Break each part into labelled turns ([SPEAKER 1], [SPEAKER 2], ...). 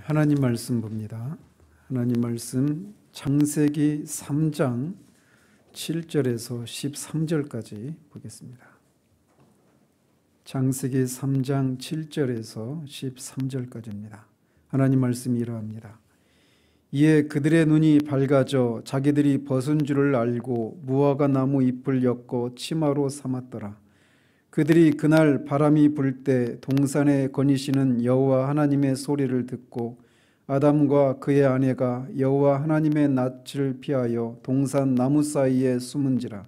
[SPEAKER 1] 하나님 말씀 봅니다. 하나님 말씀 창세기 3장 7절에서 13절까지 보겠습니다. 창세기 3장 7절에서 13절까지입니다. 하나님 말씀이 이러합니다. 이에 그들의 눈이 밝아져 자기들이 벗은 줄을 알고 무화과 나무 잎을 엮어 치마로 삼았더라. 그들이 그날 바람이 불 때 동산에 거니시는 여호와 하나님의 소리를 듣고 아담과 그의 아내가 여호와 하나님의 낯을 피하여 동산 나무 사이에 숨은지라.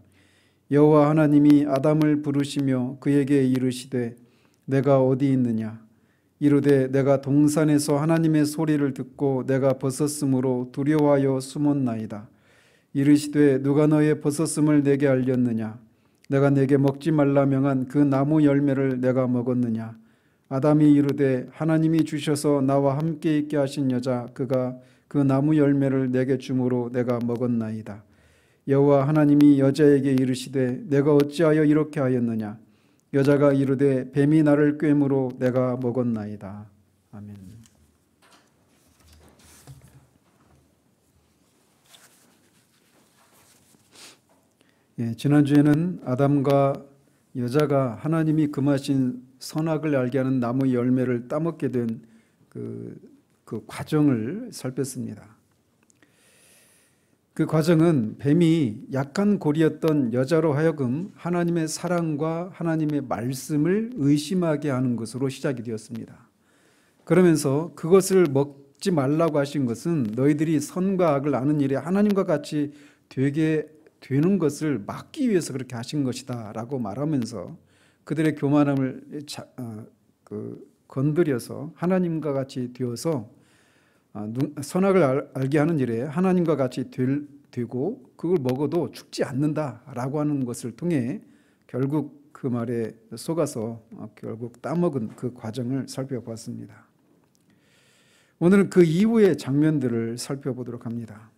[SPEAKER 1] 여호와 하나님이 아담을 부르시며 그에게 이르시되 내가 어디 있느냐. 이르되 내가 동산에서 하나님의 소리를 듣고 내가 벗었으므로 두려워하여 숨었나이다. 이르시되 누가 너의 벗었음을 내게 알렸느냐. 내가 내게 먹지 말라 명한 그 나무 열매를 내가 먹었느냐. 아담이 이르되 하나님이 주셔서 나와 함께 있게 하신 여자 그가 그 나무 열매를 내게 주므로 내가 먹었나이다. 여호와 하나님이 여자에게 이르시되 내가 어찌하여 이렇게 하였느냐. 여자가 이르되 뱀이 나를 꿰므로 내가 먹었나이다. 아멘. 지난주에는 아담과 여자가 하나님이 금하신 선악을 알게 하는 나무 열매를 따먹게 된 그 과정을 살폈습니다. 그 과정은 뱀이 약한 고리였던 여자로 하여금 하나님의 사랑과 하나님의 말씀을 의심하게 하는 것으로 시작이 되었습니다. 그러면서 그것을 먹지 말라고 하신 것은 너희들이 선과 악을 아는 일에 하나님과 같이 되게 되는 것을 막기 위해서 그렇게 하신 것이다 라고 말하면서 그들의 교만함을 건드려서 하나님과 같이 되어서 선악을 알게 하는 일에 하나님과 같이 되고 그걸 먹어도 죽지 않는다라고 하는 것을 통해 결국 그 말에 속아서 결국 따먹은 그 과정을 살펴보았습니다. 오늘은 그 이후의 장면들을 살펴보도록 합니다.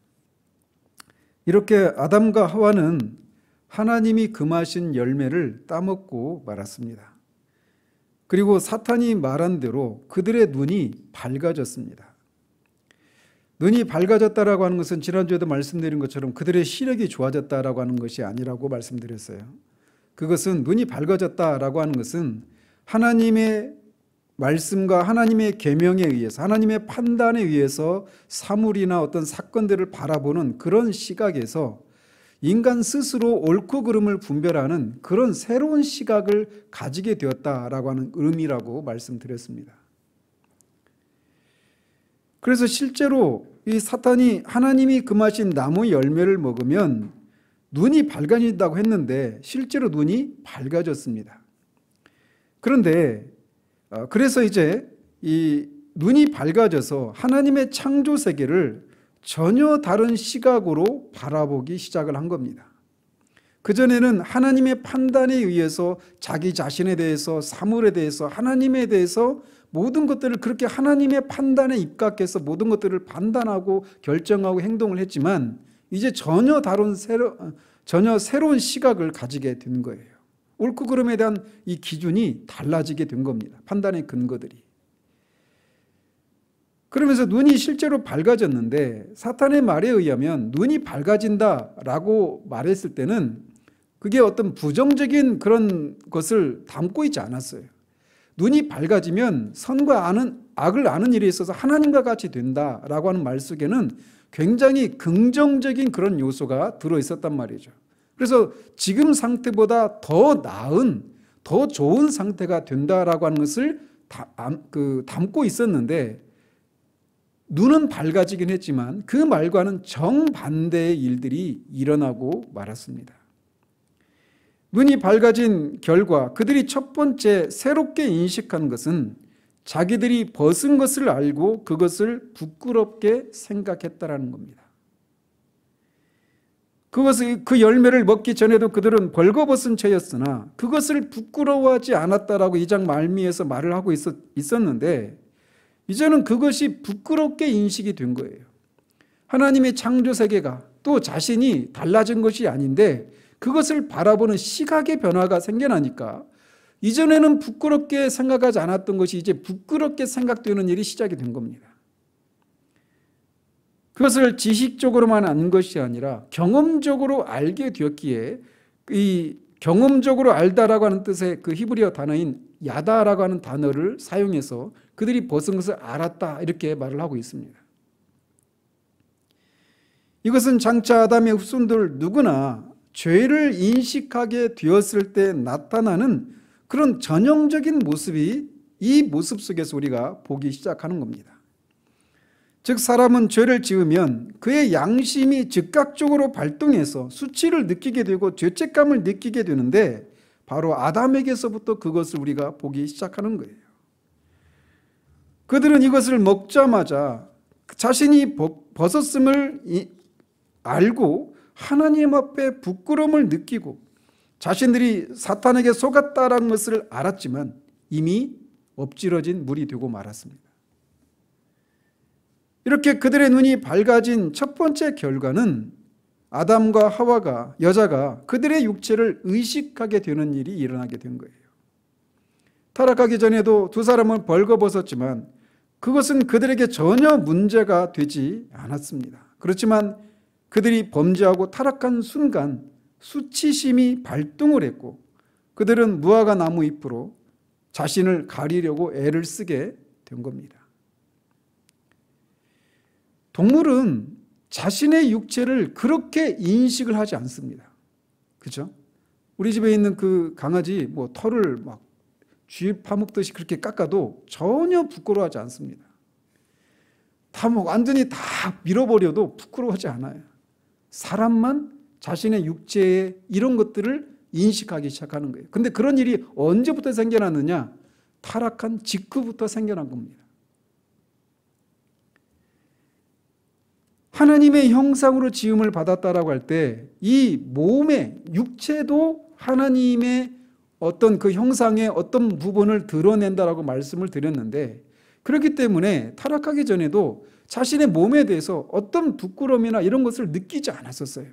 [SPEAKER 1] 이렇게 아담과 하와는 하나님이 금하신 열매를 따먹고 말았습니다. 그리고 사탄이 말한 대로 그들의 눈이 밝아졌습니다. 눈이 밝아졌다라고 하는 것은 지난주에도 말씀드린 것처럼 그들의 시력이 좋아졌다라고 하는 것이 아니라고 말씀드렸어요. 그것은 눈이 밝아졌다라고 하는 것은 하나님의 말씀과 하나님의 계명에 의해서 하나님의 판단에 의해서 사물이나 어떤 사건들을 바라보는 그런 시각에서 인간 스스로 옳고 그름을 분별하는 그런 새로운 시각을 가지게 되었다라고 하는 의미라고 말씀드렸습니다. 그래서 실제로 이 사탄이 하나님이 금하신 나무 열매를 먹으면 눈이 밝아진다고 했는데 실제로 눈이 밝아졌습니다. 그런데 그래서 이제 이 눈이 밝아져서 하나님의 창조 세계를 전혀 다른 시각으로 바라보기 시작을 한 겁니다. 그전에는 하나님의 판단에 의해서 자기 자신에 대해서 사물에 대해서 하나님에 대해서 모든 것들을 그렇게 하나님의 판단에 입각해서 모든 것들을 판단하고 결정하고 행동을 했지만 이제 전혀 새로운 시각을 가지게 된 거예요. 옳고 그름에 대한 이 기준이 달라지게 된 겁니다. 판단의 근거들이. 그러면서 눈이 실제로 밝아졌는데 사탄의 말에 의하면 눈이 밝아진다라고 말했을 때는 그게 어떤 부정적인 그런 것을 담고 있지 않았어요. 눈이 밝아지면 선과 악을 아는 일에 있어서 하나님과 같이 된다라고 하는 말 속에는 굉장히 긍정적인 그런 요소가 들어있었단 말이죠. 그래서 지금 상태보다 더 나은, 더 좋은 상태가 된다라고 하는 것을 담고 있었는데 눈은 밝아지긴 했지만 그 말과는 정반대의 일들이 일어나고 말았습니다. 눈이 밝아진 결과 그들이 첫 번째 새롭게 인식한 것은 자기들이 벗은 것을 알고 그것을 부끄럽게 생각했다라는 겁니다. 그 열매를 먹기 전에도 그들은 벌거벗은 채였으나 그것을 부끄러워하지 않았다라고 2장 말미에서 말을 하고 있었는데 이제는 그것이 부끄럽게 인식이 된 거예요. 하나님의 창조 세계가 또 자신이 달라진 것이 아닌데 그것을 바라보는 시각의 변화가 생겨나니까 이전에는 부끄럽게 생각하지 않았던 것이 이제 부끄럽게 생각되는 일이 시작이 된 겁니다. 그것을 지식적으로만 안 것이 아니라 경험적으로 알게 되었기에 이 경험적으로 알다라고 하는 뜻의 그 히브리어 단어인 야다라고 하는 단어를 사용해서 그들이 벗은 것을 알았다 이렇게 말을 하고 있습니다. 이것은 장차 아담의 후손들 누구나 죄를 인식하게 되었을 때 나타나는 그런 전형적인 모습이 이 모습 속에서 우리가 보기 시작하는 겁니다. 즉 사람은 죄를 지으면 그의 양심이 즉각적으로 발동해서 수치를 느끼게 되고 죄책감을 느끼게 되는데 바로 아담에게서부터 그것을 우리가 보기 시작하는 거예요. 그들은 이것을 먹자마자 자신이 벗었음을 알고 하나님 앞에 부끄러움을 느끼고 자신들이 사탄에게 속았다라는 것을 알았지만 이미 엎질러진 물이 되고 말았습니다. 이렇게 그들의 눈이 밝아진 첫 번째 결과는 아담과 하와가, 여자가 그들의 육체를 의식하게 되는 일이 일어나게 된 거예요. 타락하기 전에도 두 사람은 벌거벗었지만 그것은 그들에게 전혀 문제가 되지 않았습니다. 그렇지만 그들이 범죄하고 타락한 순간 수치심이 발동을 했고 그들은 무화과 나무 잎으로 자신을 가리려고 애를 쓰게 된 겁니다. 동물은 자신의 육체를 그렇게 인식을 하지 않습니다. 그렇죠? 우리 집에 있는 그 강아지 뭐 털을 막 쥐 파먹듯이 그렇게 깎아도 전혀 부끄러워하지 않습니다. 다 뭐 완전히 다 밀어버려도 부끄러워하지 않아요. 사람만 자신의 육체에 이런 것들을 인식하기 시작하는 거예요. 근데 그런 일이 언제부터 생겨났느냐? 타락한 직후부터 생겨난 겁니다. 하나님의 형상으로 지음을 받았다라고 할 때 이 몸의 육체도 하나님의 어떤 그 형상의 어떤 부분을 드러낸다라고 말씀을 드렸는데 그렇기 때문에 타락하기 전에도 자신의 몸에 대해서 어떤 부끄러움이나 이런 것을 느끼지 않았었어요.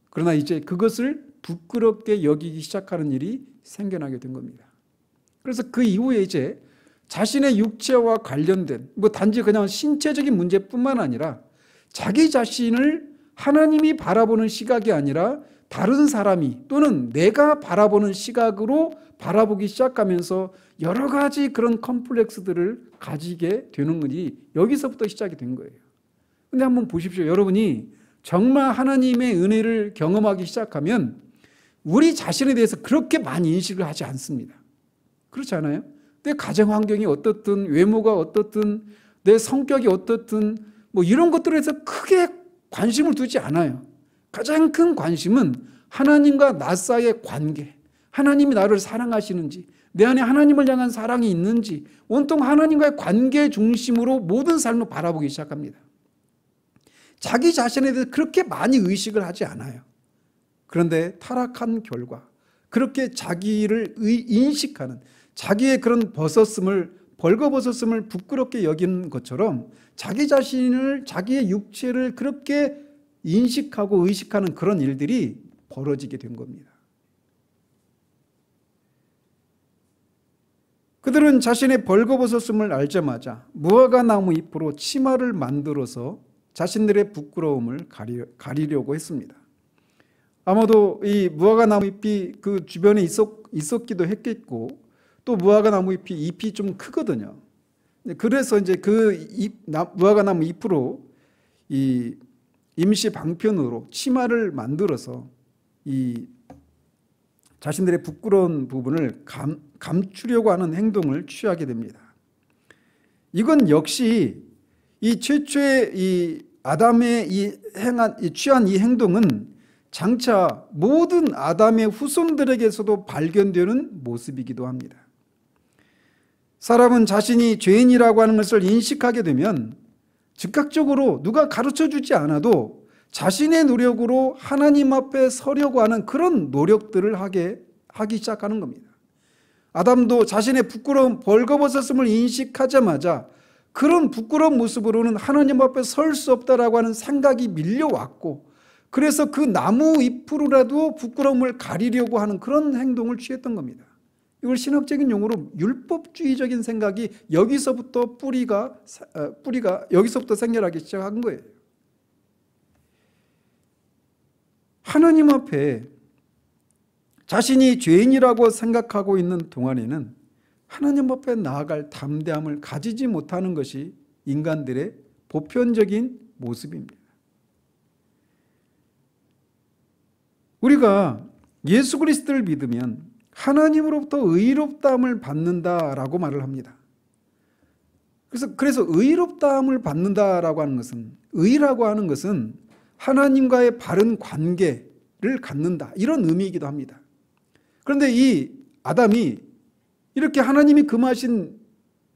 [SPEAKER 1] 그러나 이제 그것을 부끄럽게 여기기 시작하는 일이 생겨나게 된 겁니다. 그래서 그 이후에 이제 자신의 육체와 관련된 뭐 단지 그냥 신체적인 문제뿐만 아니라 자기 자신을 하나님이 바라보는 시각이 아니라 다른 사람이 또는 내가 바라보는 시각으로 바라보기 시작하면서 여러 가지 그런 컴플렉스들을 가지게 되는 것이 여기서부터 시작이 된 거예요. 근데 한번 보십시오. 여러분이 정말 하나님의 은혜를 경험하기 시작하면 우리 자신에 대해서 그렇게 많이 인식을 하지 않습니다. 그렇지 않아요? 내 가정 환경이 어떻든 외모가 어떻든 내 성격이 어떻든 뭐 이런 것들에 대해서 크게 관심을 두지 않아요. 가장 큰 관심은 하나님과 나 사이의 관계, 하나님이 나를 사랑하시는지, 내 안에 하나님을 향한 사랑이 있는지 온통 하나님과의 관계 중심으로 모든 삶을 바라보기 시작합니다. 자기 자신에 대해서 그렇게 많이 의식을 하지 않아요. 그런데 타락한 결과 그렇게 자기를 인식하는 자기의 그런 벌거벗었음을 부끄럽게 여기는 것처럼 자기 자신을 자기의 육체를 그렇게 인식하고 의식하는 그런 일들이 벌어지게 된 겁니다. 그들은 자신의 벌거벗었음을 알자마자 무화과 나무 잎으로 치마를 만들어서 자신들의 부끄러움을 가리려고 했습니다. 아마도 이 무화과 나무 잎이 그 주변에 있었기도 했겠고 또 무화과 나무 잎이 좀 크거든요. 그래서 이제 그 무화과 나무 잎으로 이 임시 방편으로 치마를 만들어서 이 자신들의 부끄러운 부분을 감추려고 하는 행동을 취하게 됩니다. 이건 역시 이 최초의 이 아담의 취한 이 행동은 장차 모든 아담의 후손들에게서도 발견되는 모습이기도 합니다. 사람은 자신이 죄인이라고 하는 것을 인식하게 되면 즉각적으로 누가 가르쳐 주지 않아도 자신의 노력으로 하나님 앞에 서려고 하는 그런 노력들을 하기 시작하는 겁니다. 아담도 자신의 부끄러운 벌거벗었음을 인식하자마자 그런 부끄러운 모습으로는 하나님 앞에 설 수 없다라고 하는 생각이 밀려왔고 그래서 그 나무 잎으로라도 부끄러움을 가리려고 하는 그런 행동을 취했던 겁니다. 이걸 신학적인 용어로 율법주의적인 생각이 여기서부터 뿌리가 여기서부터 생겨나기 시작한 거예요. 하나님 앞에 자신이 죄인이라고 생각하고 있는 동안에는 하나님 앞에 나아갈 담대함을 가지지 못하는 것이 인간들의 보편적인 모습입니다. 우리가 예수 그리스도를 믿으면 하나님으로부터 의롭다함을 받는다라고 말을 합니다. 그래서 의롭다함을 받는다라고 하는 것은, 의라고 하는 것은 하나님과의 바른 관계를 갖는다, 이런 의미이기도 합니다. 그런데 이 아담이 이렇게 하나님이 금하신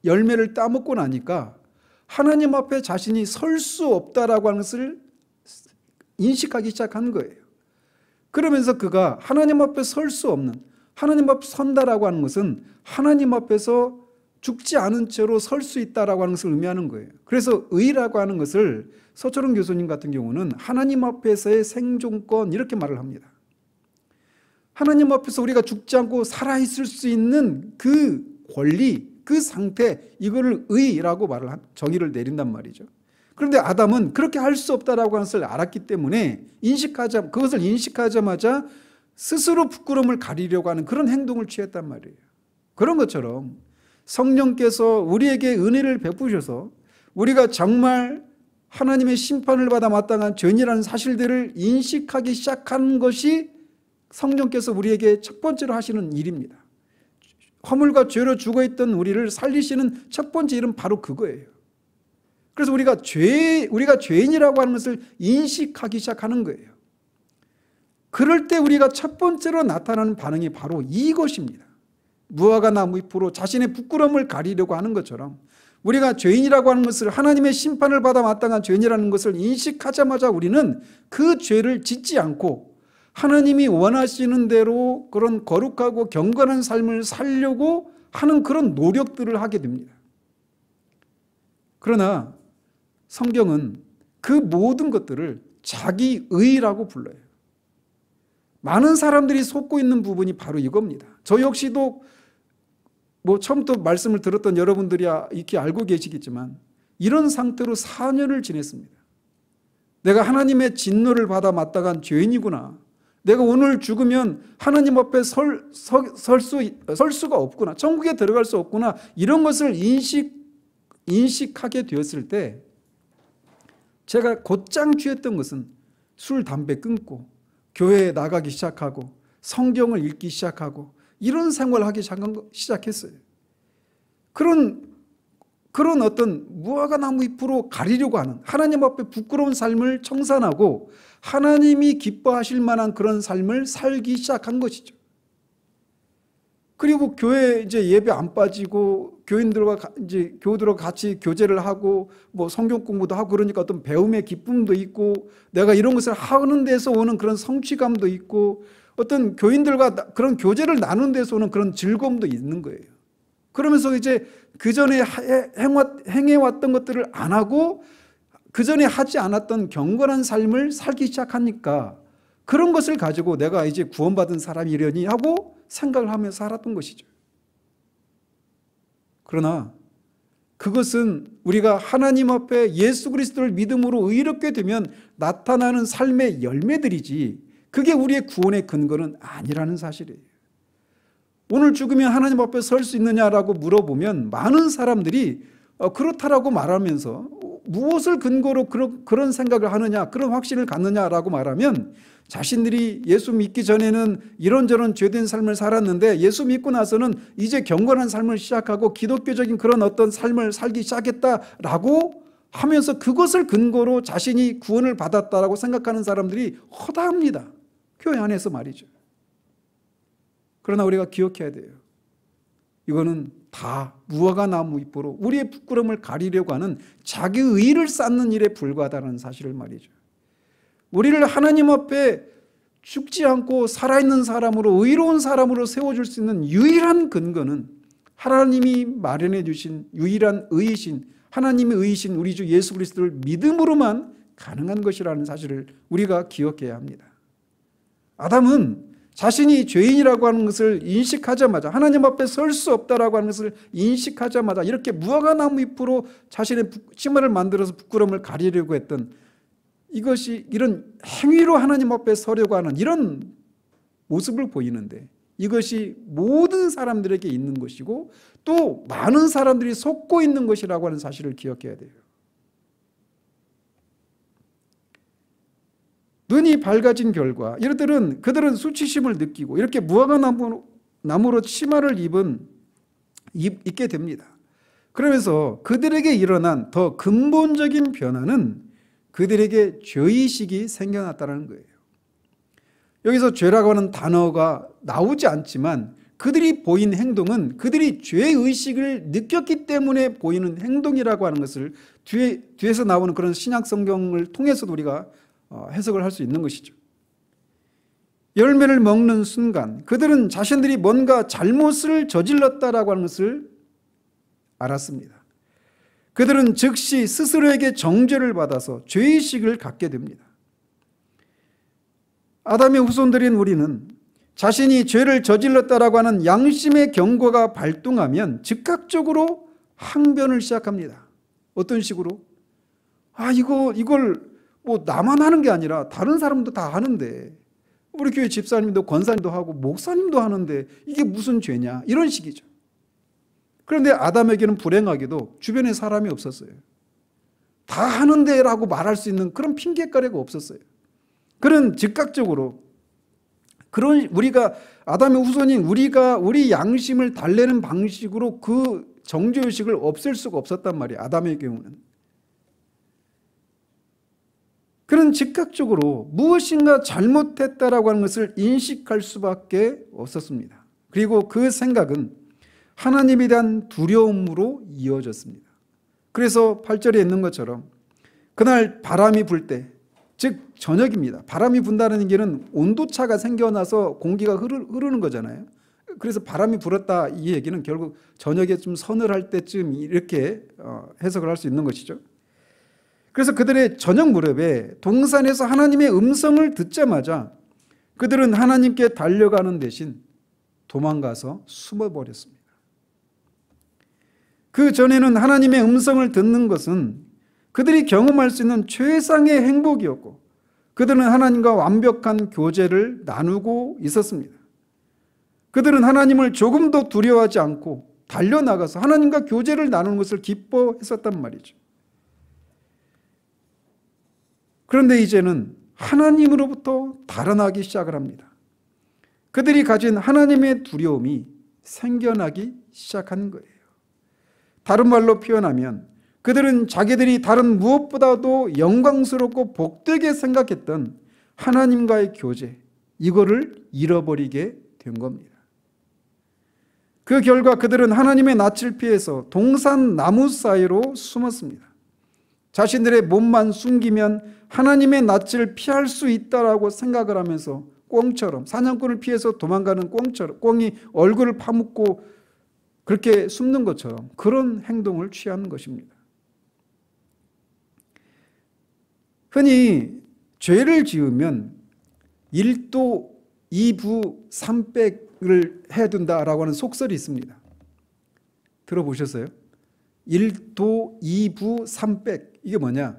[SPEAKER 1] 열매를 따먹고 나니까 하나님 앞에 자신이 설 수 없다라고 하는 것을 인식하기 시작한 거예요. 그러면서 그가 하나님 앞에 설 수 없는, 하나님 앞에 선다라고 하는 것은 하나님 앞에서 죽지 않은 채로 설 수 있다라고 하는 것을 의미하는 거예요. 그래서 의라고 하는 것을 서철원 교수님 같은 경우는 하나님 앞에서의 생존권, 이렇게 말을 합니다. 하나님 앞에서 우리가 죽지 않고 살아있을 수 있는 그 권리, 그 상태, 이거를 의라고 정의를 내린단 말이죠. 그런데 아담은 그렇게 할 수 없다라고 하는 것을 알았기 때문에 그것을 인식하자마자 스스로 부끄러움을 가리려고 하는 그런 행동을 취했단 말이에요. 그런 것처럼 성령께서 우리에게 은혜를 베푸셔서 우리가 정말 하나님의 심판을 받아 마땅한 죄인이라는 사실들을 인식하기 시작한 것이 성령께서 우리에게 첫 번째로 하시는 일입니다. 허물과 죄로 죽어있던 우리를 살리시는 첫 번째 일은 바로 그거예요. 그래서 우리가 죄인이라고 하는 것을 인식하기 시작하는 거예요. 그럴 때 우리가 첫 번째로 나타나는 반응이 바로 이것입니다. 무화과 나무 잎으로 자신의 부끄러움을 가리려고 하는 것처럼 우리가 죄인이라고 하는 것을, 하나님의 심판을 받아 마땅한 죄인이라는 것을 인식하자마자 우리는 그 죄를 짓지 않고 하나님이 원하시는 대로 그런 거룩하고 경건한 삶을 살려고 하는 그런 노력들을 하게 됩니다. 그러나 성경은 그 모든 것들을 자기 의라고 불러요. 많은 사람들이 속고 있는 부분이 바로 이겁니다. 저 역시도 처음부터 말씀을 들었던 여러분들이 익히 알고 계시겠지만 이런 상태로 4년을 지냈습니다. 내가 하나님의 진노를 받아 마땅한 죄인이구나. 내가 오늘 죽으면 하나님 앞에 설 수가 없구나. 천국에 들어갈 수 없구나. 이런 것을 인식하게 되었을 때 제가 곧장 취했던 것은 술, 담배 끊고 교회에 나가기 시작하고 성경을 읽기 시작하고 이런 생활을 하기 시작했어요. 그런 어떤 무화과 나무 잎으로 가리려고 하는, 하나님 앞에 부끄러운 삶을 청산하고 하나님이 기뻐하실 만한 그런 삶을 살기 시작한 것이죠. 그리고 교회 이제 예배 안 빠지고 교인들과 이제 교우들과 같이 교제를 하고 성경 공부도 하고 그러니까 어떤 배움의 기쁨도 있고 내가 이런 것을 하는 데서 오는 그런 성취감도 있고 어떤 교인들과 그런 교제를 나누는 데서 오는 그런 즐거움도 있는 거예요. 그러면서 이제 그전에 행해왔던 것들을 안 하고 그전에 하지 않았던 경건한 삶을 살기 시작하니까 그런 것을 가지고 내가 이제 구원받은 사람이려니 하고 생각을 하면서 살았던 것이죠. 그러나 그것은 우리가 하나님 앞에 예수 그리스도를 믿음으로 의롭게 되면 나타나는 삶의 열매들이지 그게 우리의 구원의 근거는 아니라는 사실이에요. 오늘 죽으면 하나님 앞에 설 수 있느냐라고 물어보면 많은 사람들이 그렇다라고 말하면서 무엇을 근거로 그런 생각을 하느냐, 그런 확신을 갖느냐라고 말하면 자신들이 예수 믿기 전에는 이런저런 죄된 삶을 살았는데 예수 믿고 나서는 이제 경건한 삶을 시작하고 기독교적인 그런 어떤 삶을 살기 시작했다라고 하면서 그것을 근거로 자신이 구원을 받았다라고 생각하는 사람들이 허다합니다. 교회 안에서 말이죠. 그러나 우리가 기억해야 돼요. 이거는 다 무화과 나무 잎으로 우리의 부끄러움을 가리려고 하는 자기 의를 쌓는 일에 불과하다는 사실을 말이죠. 우리를 하나님 앞에 죽지 않고 살아있는 사람으로 의로운 사람으로 세워줄 수 있는 유일한 근거는 하나님이 마련해 주신 유일한 의이신 하나님의 의이신 우리 주 예수 그리스도를 믿음으로만 가능한 것이라는 사실을 우리가 기억해야 합니다. 아담은 자신이 죄인이라고 하는 것을 인식하자마자 하나님 앞에 설 수 없다라고 하는 것을 인식하자마자 이렇게 무화과 나무 잎으로 자신의 치마를 만들어서 부끄러움을 가리려고 했던 이것이 이런 행위로 하나님 앞에 서려고 하는 이런 모습을 보이는데 이것이 모든 사람들에게 있는 것이고 또 많은 사람들이 속고 있는 것이라고 하는 사실을 기억해야 돼요. 눈이 밝아진 결과 그들은 수치심을 느끼고 이렇게 무화과 나무로 치마를 입게 됩니다. 그러면서 그들에게 일어난 더 근본적인 변화는 그들에게 죄의식이 생겨났다는 거예요. 여기서 죄라고 하는 단어가 나오지 않지만 그들이 보인 행동은 그들이 죄의식을 느꼈기 때문에 보이는 행동이라고 하는 것을 뒤에서 나오는 그런 신약 성경을 통해서도 우리가 해석을 할 수 있는 것이죠. 열매를 먹는 순간 그들은 자신들이 뭔가 잘못을 저질렀다라고 하는 것을 알았습니다. 그들은 즉시 스스로에게 정죄를 받아서 죄의식을 갖게 됩니다. 아담의 후손들인 우리는 자신이 죄를 저질렀다라고 하는 양심의 경고가 발동하면 즉각적으로 항변을 시작합니다. 어떤 식으로? 이걸 뭐 나만 하는 게 아니라 다른 사람도 다 하는데 우리 교회 집사님도 권사님도 하고 목사님도 하는데 이게 무슨 죄냐 이런 식이죠. 그런데 아담에게는 불행하게도 주변에 사람이 없었어요. 다 하는데 라고 말할 수 있는 그런 핑계거리가 없었어요. 그런 즉각적으로 우리가 아담의 후손인 우리 양심을 달래는 방식으로 그 정죄의식을 없앨 수가 없었단 말이에요. 아담의 경우는. 그런 즉각적으로 무엇인가 잘못했다라고 하는 것을 인식할 수밖에 없었습니다. 그리고 그 생각은 하나님에 대한 두려움으로 이어졌습니다. 그래서 8절에 있는 것처럼 그날 바람이 불 때, 즉 저녁입니다. 바람이 분다는 얘기는 온도차가 생겨나서 공기가 흐르는 거잖아요. 그래서 바람이 불었다 이 얘기는 결국 저녁에 좀 서늘할 때쯤 이렇게 해석을 할 수 있는 것이죠. 그래서 그들의 저녁 무렵에 동산에서 하나님의 음성을 듣자마자 그들은 하나님께 달려가는 대신 도망가서 숨어버렸습니다. 그 전에는 하나님의 음성을 듣는 것은 그들이 경험할 수 있는 최상의 행복이었고 그들은 하나님과 완벽한 교제를 나누고 있었습니다. 그들은 하나님을 조금도 두려워하지 않고 달려나가서 하나님과 교제를 나누는 것을 기뻐했었단 말이죠. 그런데 이제는 하나님으로부터 달아나기 시작을 합니다. 그들이 가진 하나님의 두려움이 생겨나기 시작하는 거예요. 다른 말로 표현하면 그들은 자기들이 다른 무엇보다도 영광스럽고 복되게 생각했던 하나님과의 교제, 이거를 잃어버리게 된 겁니다. 그 결과 그들은 하나님의 낯을 피해서 동산 나무 사이로 숨었습니다. 자신들의 몸만 숨기면 하나님의 낯을 피할 수 있다라고 생각을 하면서 꿩처럼 사냥꾼을 피해서 도망가는 꿩이 얼굴을 파묻고 그렇게 숨는 것처럼 그런 행동을 취하는 것입니다. 흔히 죄를 지으면 1도 2부 3백을 해둔다라고 하는 속설이 있습니다. 들어보셨어요? 1도 2부 3백 이게 뭐냐?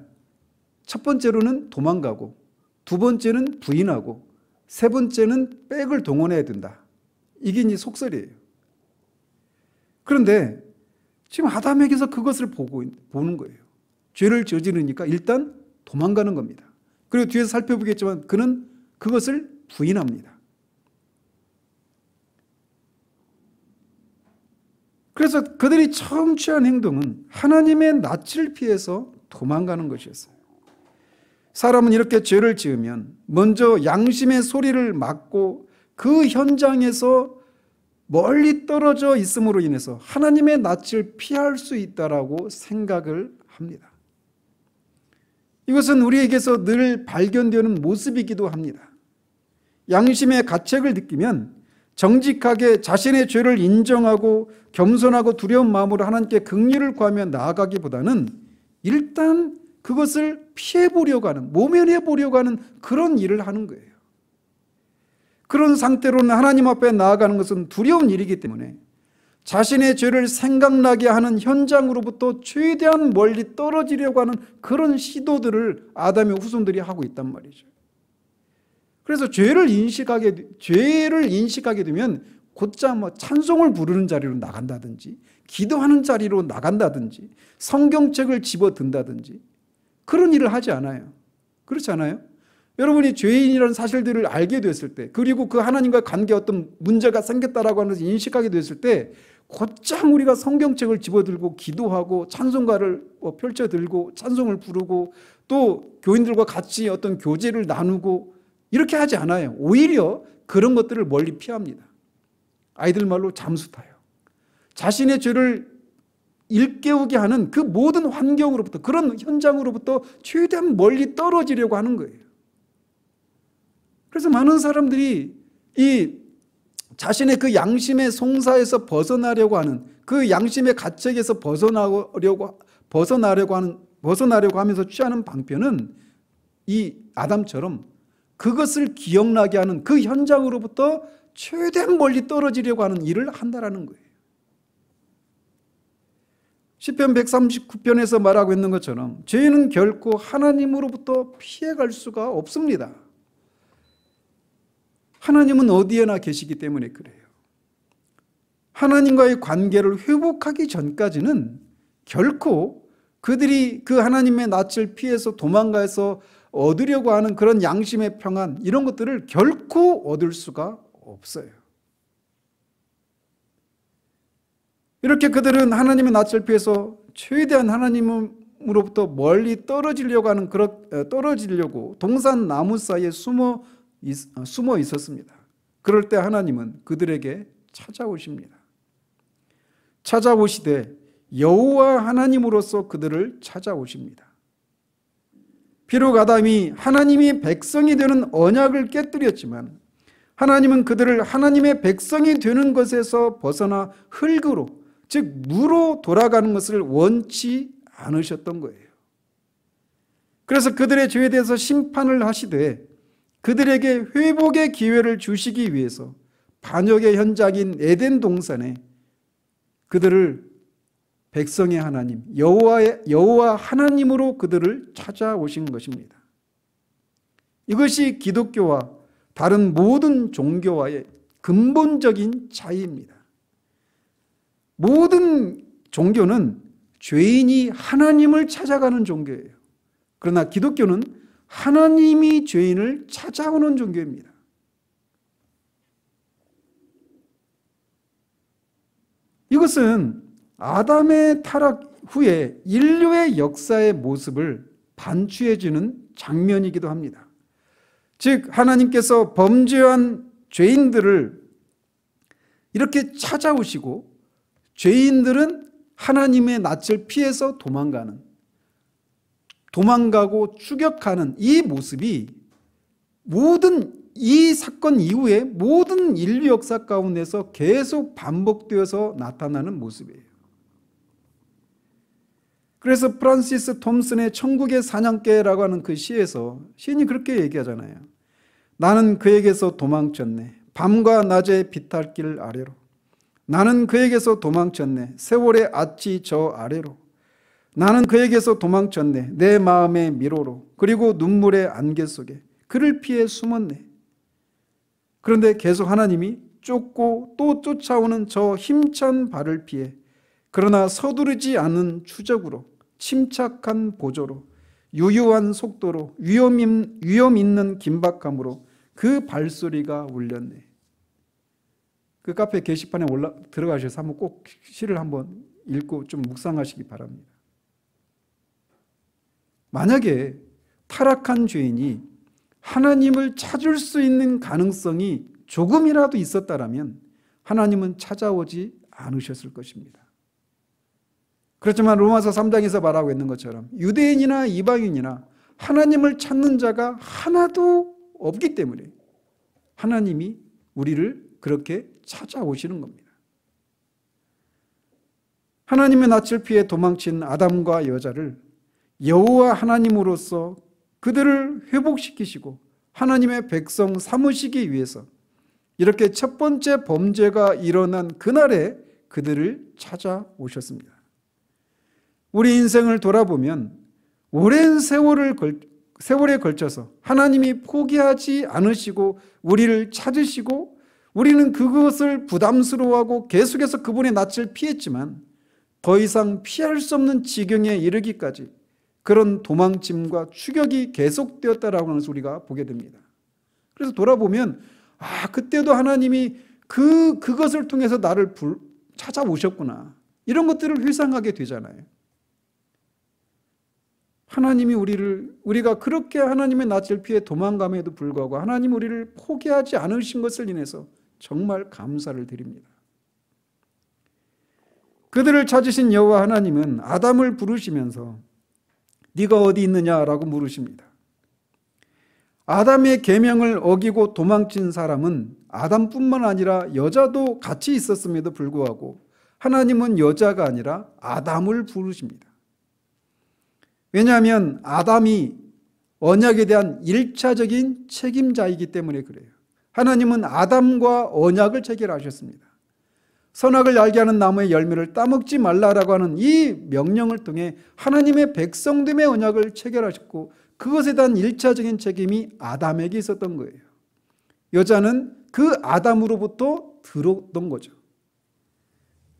[SPEAKER 1] 첫 번째로는 도망가고 두 번째는 부인하고 세 번째는 백을 동원해야 된다. 이게 이제 속설이에요. 그런데 지금 아담에게서 그것을 보는 거예요. 죄를 저지르니까 일단 도망가는 겁니다. 그리고 뒤에서 살펴보겠지만 그는 그것을 부인합니다. 그래서 그들이 처음 취한 행동은 하나님의 낯을 피해서 도망가는 것이었어요. 사람은 이렇게 죄를 지으면 먼저 양심의 소리를 막고 그 현장에서 멀리 떨어져 있음으로 인해서 하나님의 낯을 피할 수 있다라고 생각을 합니다. 이것은 우리에게서 늘 발견되는 모습이기도 합니다. 양심의 가책을 느끼면 정직하게 자신의 죄를 인정하고 겸손하고 두려운 마음으로 하나님께 긍휼을 구하며 나아가기보다는 일단 그것을 피해보려고 하는, 모면해보려고 하는 그런 일을 하는 거예요. 그런 상태로는 하나님 앞에 나아가는 것은 두려운 일이기 때문에 자신의 죄를 생각나게 하는 현장으로부터 최대한 멀리 떨어지려고 하는 그런 시도들을 아담의 후손들이 하고 있단 말이죠. 그래서 죄를 인식하게 되면 곧장 찬송을 부르는 자리로 나간다든지, 기도하는 자리로 나간다든지, 성경책을 집어든다든지 그런 일을 하지 않아요. 그렇지 않아요? 여러분이 죄인이라는 사실들을 알게 됐을 때, 그리고 그 하나님과의 관계에 어떤 문제가 생겼다라고 하는 것을 인식하게 됐을 때 곧장 우리가 성경책을 집어들고 기도하고 찬송가를 펼쳐들고 찬송을 부르고 또 교인들과 같이 어떤 교제를 나누고 이렇게 하지 않아요. 오히려 그런 것들을 멀리 피합니다. 아이들 말로 잠수 타요. 자신의 죄를 일깨우게 하는 그 모든 환경으로부터, 그런 현장으로부터 최대한 멀리 떨어지려고 하는 거예요. 그래서 많은 사람들이 이 자신의 그 양심의 송사에서 벗어나려고 하는, 그 양심의 가책에서 벗어나려고 하면서 취하는 방편은 이 아담처럼 그것을 기억나게 하는 그 현장으로부터 최대한 멀리 떨어지려고 하는 일을 한다라는 거예요. 시편 139편에서 말하고 있는 것처럼 죄인은 결코 하나님으로부터 피해갈 수가 없습니다. 하나님은 어디에나 계시기 때문에 그래요. 하나님과의 관계를 회복하기 전까지는 결코 그들이 그 하나님의 낯을 피해서 도망가서 얻으려고 하는 그런 양심의 평안, 이런 것들을 결코 얻을 수가 없어요. 이렇게 그들은 하나님의 낯을 피해서 최대한 하나님으로부터 멀리 떨어지려고 하는 떨어지려고 동산 나무 사이에 숨어 있었습니다. 그럴 때 하나님은 그들에게 찾아오십니다. 찾아오시되 여호와 하나님으로서 그들을 찾아오십니다. 비록 아담이 하나님이 백성이 되는 언약을 깨뜨렸지만 하나님은 그들을 하나님의 백성이 되는 것에서 벗어나 흙으로, 즉 무로 돌아가는 것을 원치 않으셨던 거예요. 그래서 그들의 죄에 대해서 심판을 하시되 그들에게 회복의 기회를 주시기 위해서 반역의 현장인 에덴 동산에 그들을 백성의 하나님, 여호와 하나님으로 그들을 찾아오신 것입니다. 이것이 기독교와 다른 모든 종교와의 근본적인 차이입니다. 모든 종교는 죄인이 하나님을 찾아가는 종교예요. 그러나 기독교는 하나님이 죄인을 찾아오는 종교입니다. 이것은 아담의 타락 후에 인류의 역사의 모습을 반추해주는 장면이기도 합니다. 즉 하나님께서 범죄한 죄인들을 이렇게 찾아오시고 죄인들은 하나님의 낯을 피해서 도망가고 추격하는 이 모습이 모든 이 사건 이후에 모든 인류 역사 가운데서 계속 반복되어서 나타나는 모습이에요. 그래서 프란시스 톰슨의 천국의 사냥개라고 하는 그 시에서 시인이 그렇게 얘기하잖아요. 나는 그에게서 도망쳤네. 밤과 낮의 비탈길 아래로. 나는 그에게서 도망쳤네. 세월의 아치 저 아래로. 나는 그에게서 도망쳤네. 내 마음의 미로로. 그리고 눈물의 안개 속에 그를 피해 숨었네. 그런데 계속 하나님이 쫓고 또 쫓아오는 저 힘찬 발을 피해, 그러나 서두르지 않은 추적으로, 침착한 보조로, 유유한 속도로, 위험 있는 긴박함으로 그 발소리가 울렸네. 그 카페 게시판에 들어가셔서 한번 꼭 시를 한번 읽고 좀 묵상하시기 바랍니다. 만약에 타락한 죄인이 하나님을 찾을 수 있는 가능성이 조금이라도 있었다면 하나님은 찾아오지 않으셨을 것입니다. 그렇지만 로마서 3장에서 말하고 있는 것처럼 유대인이나 이방인이나 하나님을 찾는 자가 하나도 없기 때문에 하나님이 우리를 그렇게 찾아오시는 겁니다. 하나님의 낯을 피해 도망친 아담과 여자를 여호와 하나님으로서 그들을 회복시키시고 하나님의 백성 삼으시기 위해서 이렇게 첫 번째 범죄가 일어난 그날에 그들을 찾아오셨습니다. 우리 인생을 돌아보면 오랜 세월에 걸쳐서 하나님이 포기하지 않으시고 우리를 찾으시고 우리는 그것을 부담스러워하고 계속해서 그분의 낯을 피했지만 더 이상 피할 수 없는 지경에 이르기까지 그런 도망침과 추격이 계속되었다라고 하는 것을 우리가 보게 됩니다. 그래서 돌아보면 그때도 하나님이 그것을 통해서 나를 찾아오셨구나, 이런 것들을 회상하게 되잖아요. 하나님이 우리가 그렇게 하나님의 낯을 피해 도망감에도 불구하고 하나님 우리를 포기하지 않으신 것을 인해서 정말 감사를 드립니다. 그들을 찾으신 여호와 하나님은 아담을 부르시면서 네가 어디 있느냐라고 물으십니다. 아담의 계명을 어기고 도망친 사람은 아담뿐만 아니라 여자도 같이 있었음에도 불구하고 하나님은 여자가 아니라 아담을 부르십니다. 왜냐하면 아담이 언약에 대한 1차적인 책임자이기 때문에 그래요. 하나님은 아담과 언약을 체결하셨습니다. 선악을 알게 하는 나무의 열매를 따먹지 말라라고 하는 이 명령을 통해 하나님의 백성됨의 언약을 체결하셨고 그것에 대한 1차적인 책임이 아담에게 있었던 거예요. 여자는 그 아담으로부터 들어온 거죠.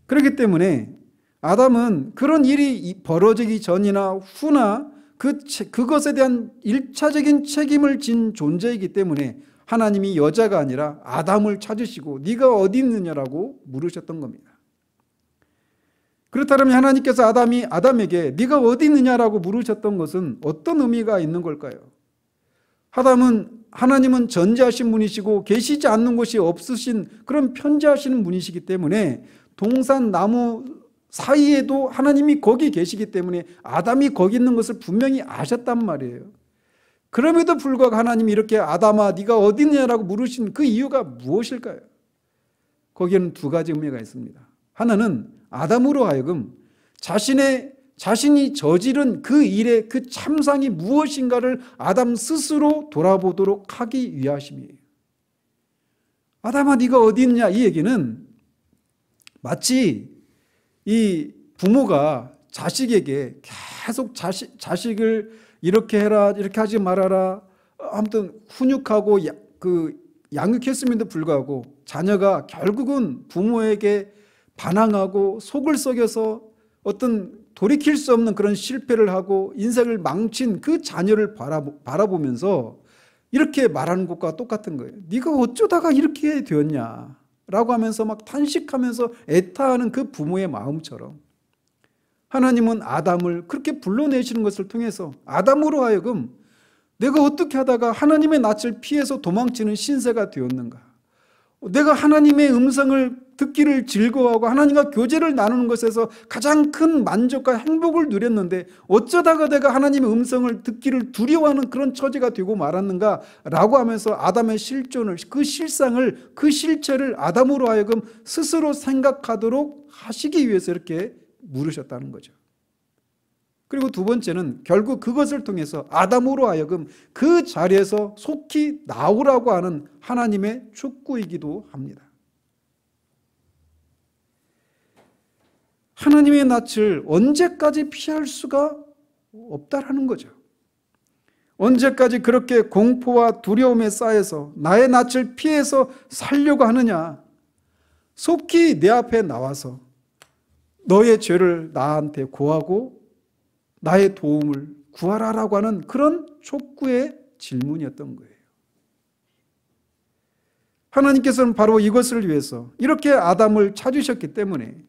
[SPEAKER 1] 그렇기 때문에 아담은 그런 일이 벌어지기 전이나 후나 그것에 대한 1차적인 책임을 진 존재이기 때문에 하나님이 여자가 아니라 아담을 찾으시고 네가 어디 있느냐라고 물으셨던 겁니다. 그렇다면 하나님께서 아담에게 네가 어디 있느냐라고 물으셨던 것은 어떤 의미가 있는 걸까요? 하나님은 전지하신 분이시고 계시지 않는 곳이 없으신 그런 편지하시는 분이시기 때문에 동산 나무 사이에도 하나님이 거기 계시기 때문에 아담이 거기 있는 것을 분명히 아셨단 말이에요. 그럼에도 불구하고 하나님이 이렇게 아담아 네가 어디 있냐라고 물으신 그 이유가 무엇일까요? 거기에는 두 가지 의미가 있습니다. 하나는 아담으로 하여금 자신이 저지른 그 일의 그 참상이 무엇인가를 아담 스스로 돌아보도록 하기 위하심이에요. 아담아 네가 어디 있냐, 이 얘기는 마치 이 부모가 자식에게 계속 자식을 이렇게 해라 이렇게 하지 말아라 아무튼 훈육하고 양육했음에도 불구하고 자녀가 결국은 부모에게 반항하고 속을 썩여서 어떤 돌이킬 수 없는 그런 실패를 하고 인생을 망친 그 자녀를 바라보면서 이렇게 말하는 것과 똑같은 거예요. 네가 어쩌다가 이렇게 되었냐라고 하면서 막 탄식하면서 애타하는 그 부모의 마음처럼 하나님은 아담을 그렇게 불러내시는 것을 통해서 아담으로 하여금 내가 어떻게 하다가 하나님의 낯을 피해서 도망치는 신세가 되었는가, 내가 하나님의 음성을 듣기를 즐거워하고 하나님과 교제를 나누는 것에서 가장 큰 만족과 행복을 누렸는데 어쩌다가 내가 하나님의 음성을 듣기를 두려워하는 그런 처지가 되고 말았는가 라고 하면서 아담의 실존을, 그 실상을, 그 실체를 아담으로 하여금 스스로 생각하도록 하시기 위해서 이렇게 물으셨다는 거죠. 그리고 두 번째는 결국 그것을 통해서 아담으로 하여금 그 자리에서 속히 나오라고 하는 하나님의 촉구이기도 합니다. 하나님의 낯을 언제까지 피할 수가 없다라는 거죠. 언제까지 그렇게 공포와 두려움에 쌓여서 나의 낯을 피해서 살려고 하느냐. 속히 내 앞에 나와서 너의 죄를 나한테 고하고 나의 도움을 구하라라고 하는 그런 촉구의 질문이었던 거예요. 하나님께서는 바로 이것을 위해서 이렇게 아담을 찾으셨기 때문에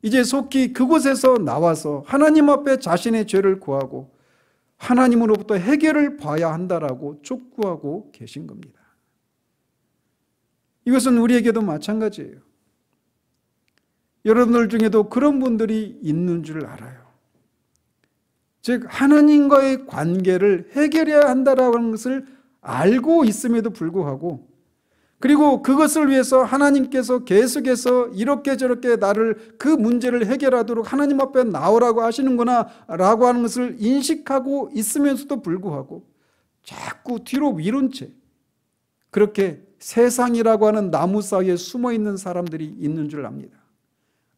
[SPEAKER 1] 이제 속히 그곳에서 나와서 하나님 앞에 자신의 죄를 구하고 하나님으로부터 해결을 봐야 한다라고 촉구하고 계신 겁니다. 이것은 우리에게도 마찬가지예요. 여러분들 중에도 그런 분들이 있는 줄 알아요. 즉 하나님과의 관계를 해결해야 한다는 것을 알고 있음에도 불구하고 그리고 그것을 위해서 하나님께서 계속해서 이렇게 저렇게 나를 그 문제를 해결하도록 하나님 앞에 나오라고 하시는구나 라고 하는 것을 인식하고 있으면서도 불구하고 자꾸 뒤로 미룬 채 그렇게 세상이라고 하는 나무 사이에 숨어 있는 사람들이 있는 줄 압니다.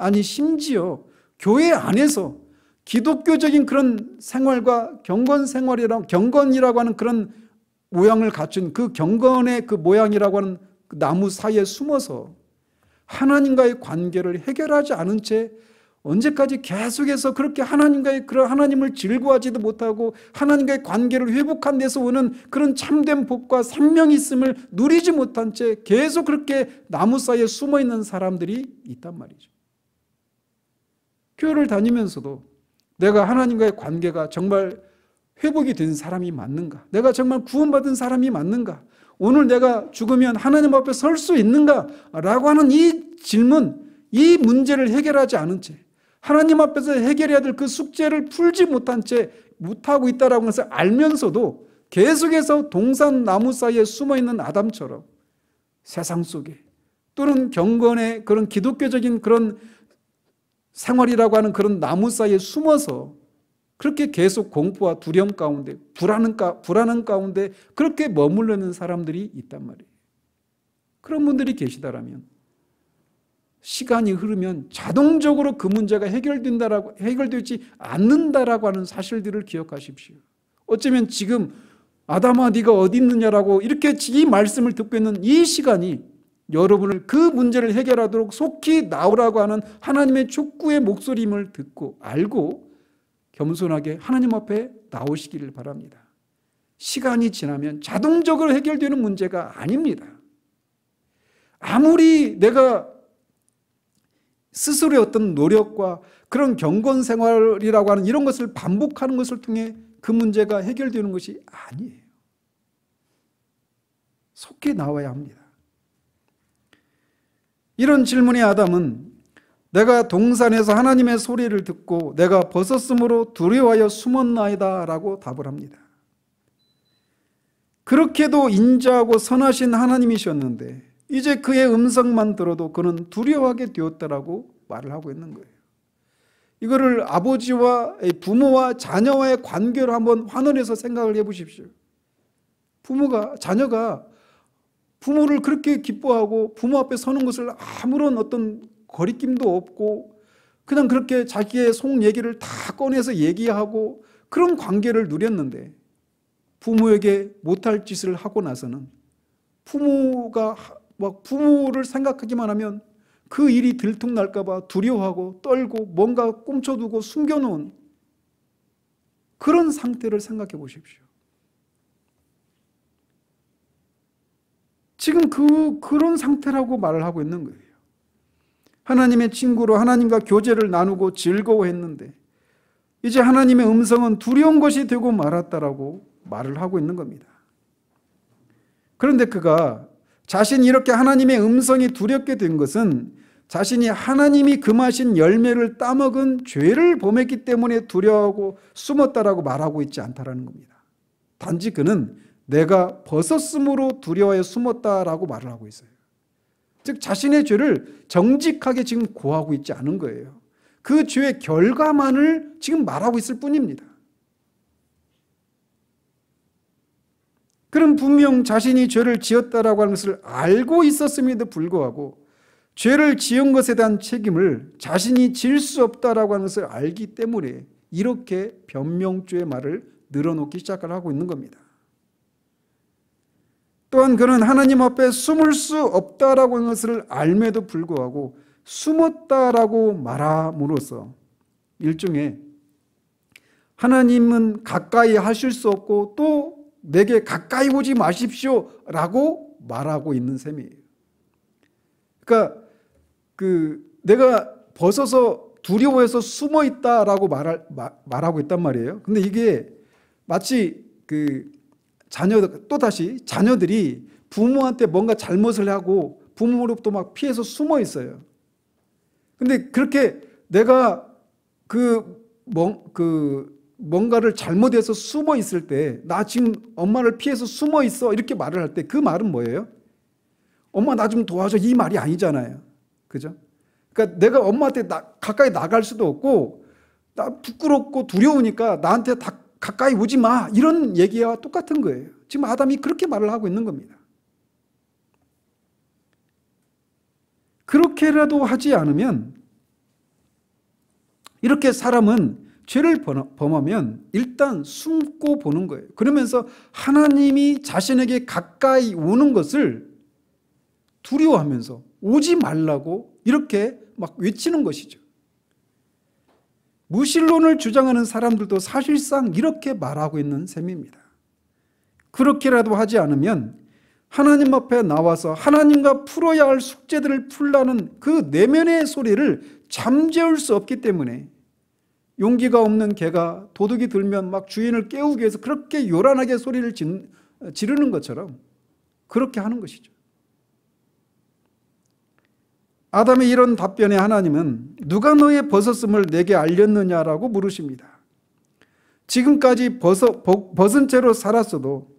[SPEAKER 1] 아니 심지어 교회 안에서 기독교적인 그런 생활과 경건이라고 하는 그런 모양을 갖춘 그 경건의 그 모양이라고 하는 그 나무 사이에 숨어서 하나님과의 관계를 해결하지 않은 채 언제까지 계속해서 그렇게 하나님을 즐거워하지도 못하고 하나님과의 관계를 회복한 데서 오는 그런 참된 복과 생명이 있음을 누리지 못한 채 계속 그렇게 나무 사이에 숨어 있는 사람들이 있단 말이죠. 교회를 다니면서도 내가 하나님과의 관계가 정말 회복이 된 사람이 맞는가? 내가 정말 구원받은 사람이 맞는가? 오늘 내가 죽으면 하나님 앞에 설 수 있는가? 라고 하는 이 질문, 이 문제를 해결하지 않은 채 하나님 앞에서 해결해야 될 그 숙제를 풀지 못한 채 못하고 있다는 것을 알면서도 계속해서 동산 나무 사이에 숨어있는 아담처럼 세상 속에 또는 경건의 그런 기독교적인 그런 생활이라고 하는 그런 나무 사이에 숨어서 그렇게 계속 공포와 두려움 가운데 불안한 가운데 그렇게 머물러 있는 사람들이 있단 말이에요. 그런 분들이 계시다라면 시간이 흐르면 자동적으로 그 문제가 해결되지 않는다라고 하는 사실들을 기억하십시오. 어쩌면 지금 아담아 네가 어디 있느냐라고 이렇게 이 말씀을 듣고 있는 이 시간이 여러분을 그 문제를 해결하도록 속히 나오라고 하는 하나님의 촉구의 목소리임을 듣고 알고 겸손하게 하나님 앞에 나오시기를 바랍니다. 시간이 지나면 자동적으로 해결되는 문제가 아닙니다. 아무리 내가 스스로의 어떤 노력과 그런 경건 생활이라고 하는 이런 것을 반복하는 것을 통해 그 문제가 해결되는 것이 아니에요. 속히 나와야 합니다. 이런 질문의 아담은 내가 동산에서 하나님의 소리를 듣고 내가 벗었으므로 두려워하여 숨었나이다 라고 답을 합니다. 그렇게도 인자하고 선하신 하나님이셨는데 이제 그의 음성만 들어도 그는 두려워하게 되었다라고 말을 하고 있는 거예요. 이거를 아버지와 부모와 자녀와의 관계로 한번 환원해서 생각을 해보십시오. 자녀가 부모를 그렇게 기뻐하고 부모 앞에 서는 것을 아무런 어떤 거리낌도 없고 그냥 그렇게 자기의 속 얘기를 다 꺼내서 얘기하고 그런 관계를 누렸는데 부모에게 못할 짓을 하고 나서는 부모를 생각하기만 하면 그 일이 들통날까 봐 두려워하고 떨고 뭔가 꽁쳐두고 숨겨놓은 그런 상태를 생각해 보십시오. 지금 그런 상태라고 말을 하고 있는 거예요. 하나님의 친구로 하나님과 교제를 나누고 즐거워했는데 이제 하나님의 음성은 두려운 것이 되고 말았다라고 말을 하고 있는 겁니다. 그런데 그가 자신이 이렇게 하나님의 음성이 두렵게 된 것은 자신이 하나님이 금하신 열매를 따먹은 죄를 범했기 때문에 두려워하고 숨었다라고 말하고 있지 않다라는 겁니다. 단지 그는 내가 벗었으므로 두려워해 숨었다라고 말을 하고 있어요. 즉 자신의 죄를 정직하게 지금 고하고 있지 않은 거예요. 그 죄의 결과만을 지금 말하고 있을 뿐입니다. 그는 분명 자신이 죄를 지었다라고 하는 것을 알고 있었음에도 불구하고 죄를 지은 것에 대한 책임을 자신이 질 수 없다라고 하는 것을 알기 때문에 이렇게 변명죄의 말을 늘어놓기 시작을 하고 있는 겁니다. 또한 그는 하나님 앞에 숨을 수 없다라고 하는 것을 알매도 불구하고 숨었다라고 말함으로써 일종의 하나님은 가까이 하실 수 없고 또 내게 가까이 오지 마십시오라고 말하고 있는 셈이에요. 그러니까 내가 벗어서 두려워해서 숨어 있다라고 말하고 있단 말이에요. 근데 이게 마치 자녀들이 부모한테 뭔가 잘못을 하고 부모로부터 막 피해서 숨어 있어요. 근데 그렇게 내가 뭔가를 잘못해서 숨어 있을 때 나 지금 엄마를 피해서 숨어 있어 이렇게 말을 할 때 그 말은 뭐예요? 엄마 나 좀 도와줘 이 말이 아니잖아요. 그죠? 그러니까 내가 엄마한테 가까이 나갈 수도 없고 나 부끄럽고 두려우니까 나한테 가까이 오지 마 이런 얘기와 똑같은 거예요. 지금 아담이 그렇게 말을 하고 있는 겁니다. 그렇게라도 하지 않으면 이렇게 사람은 죄를 범하면 일단 숨고 보는 거예요. 그러면서 하나님이 자신에게 가까이 오는 것을 두려워하면서 오지 말라고 이렇게 막 외치는 것이죠. 무신론을 주장하는 사람들도 사실상 이렇게 말하고 있는 셈입니다. 그렇게라도 하지 않으면 하나님 앞에 나와서 하나님과 풀어야 할 숙제들을 풀라는 그 내면의 소리를 잠재울 수 없기 때문에 용기가 없는 개가 도둑이 들면 막 주인을 깨우기 위해서 그렇게 요란하게 소리를 지르는 것처럼 그렇게 하는 것이죠. 아담의 이런 답변에 하나님은 누가 너의 벗었음을 내게 알렸느냐라고 물으십니다. 지금까지 벗은 채로 살았어도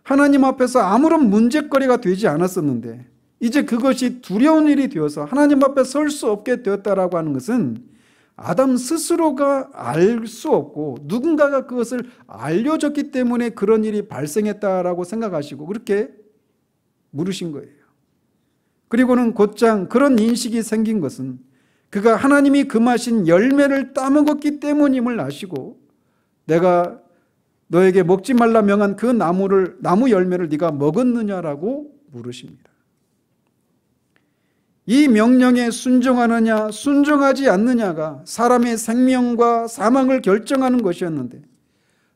[SPEAKER 1] 하나님 앞에서 아무런 문제거리가 되지 않았었는데 이제 그것이 두려운 일이 되어서 하나님 앞에 설 수 없게 되었다라고 하는 것은 아담 스스로가 알 수 없고 누군가가 그것을 알려줬기 때문에 그런 일이 발생했다라고 생각하시고 그렇게 물으신 거예요. 그리고는 곧장 그런 인식이 생긴 것은 그가 하나님이 금하신 열매를 따먹었기 때문임을 아시고 내가 너에게 먹지 말라 명한 그 나무 열매를 네가 먹었느냐라고 물으십니다. 이 명령에 순종하느냐 순종하지 않느냐가 사람의 생명과 사망을 결정하는 것이었는데